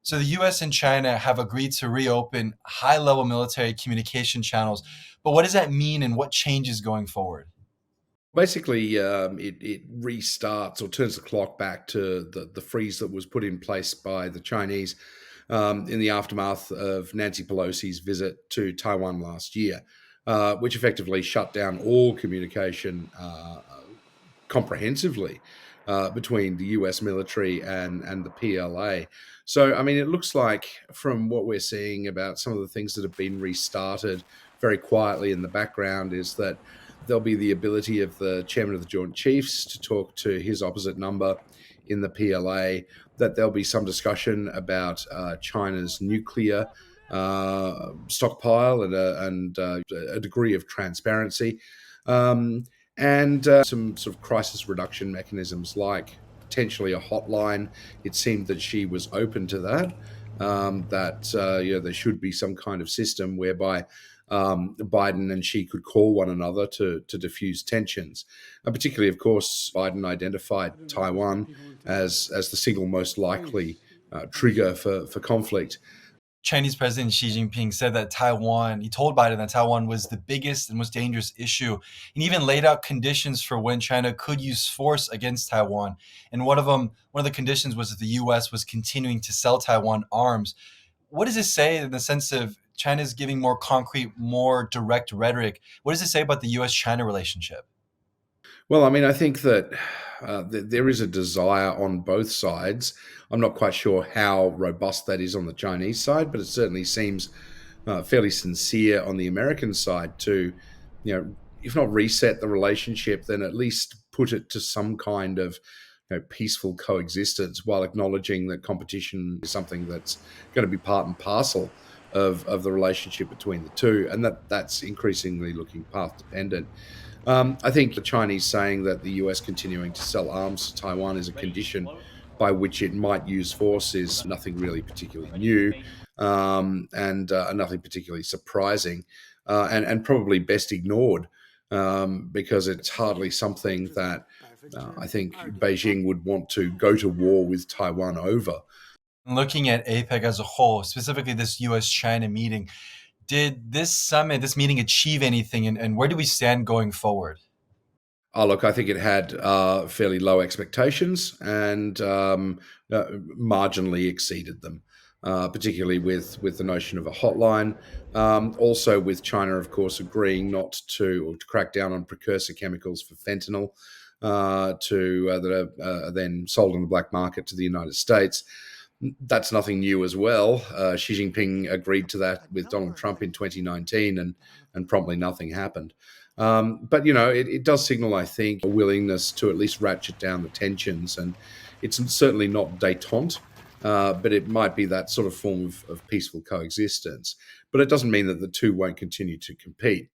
So the US and China have agreed to reopen high-level military communication channels. But what does that mean and what changes going forward? Basically, it restarts or turns the clock back to the freeze that was put in place by the Chinese in the aftermath of Nancy Pelosi's visit to Taiwan last year, which effectively shut down all communication comprehensively between the US military and the PLA. So, I mean, it looks like from what we're seeing about some of the things that have been restarted very quietly in the background is that there'll be the ability of the chairman of the Joint Chiefs to talk to his opposite number in the PLA, that there'll be some discussion about China's nuclear stockpile and a degree of transparency. Um, and some sort of crisis reduction mechanisms like potentially a hotline. It seemed that she was open to that. There should be some kind of system whereby Biden and she could call one another to diffuse tensions. Particularly, of course, Biden identified Taiwan as the single most likely trigger for conflict. Chinese President Xi Jinping said that he told Biden that Taiwan was the biggest and most dangerous issue, and even laid out conditions for when China could use force against Taiwan. And one of the conditions was that the US was continuing to sell Taiwan arms. What does this say in the sense of China's giving more concrete, more direct rhetoric? What does it say about the US China relationship? Well, I mean, I think that there is a desire on both sides. I'm not quite sure how robust that is on the Chinese side, but it certainly seems fairly sincere on the American side to, if not reset the relationship, then at least put it to some kind of peaceful coexistence while acknowledging that competition is something that's going to be part and parcel of the relationship between the two, and that's increasingly looking path dependent. I think the Chinese saying that the US continuing to sell arms to Taiwan is a condition by which it might use force is nothing really particularly new, and nothing particularly surprising, and probably best ignored, because it's hardly something that I think Beijing would want to go to war with Taiwan over. Looking at APEC as a whole, specifically this US China meeting, did this meeting achieve anything, and where do we stand going forward? Oh, look, I think it had fairly low expectations and marginally exceeded them, particularly with the notion of a hotline. Also, with China, of course, agreeing not to or to crack down on precursor chemicals for fentanyl that are then sold on the black market to the United States. That's nothing new as well. Xi Jinping agreed to that with Donald Trump in 2019, and promptly nothing happened. But it does signal, I think, a willingness to at least ratchet down the tensions, and it's certainly not détente, but it might be that sort of form of peaceful coexistence. But it doesn't mean that the two won't continue to compete.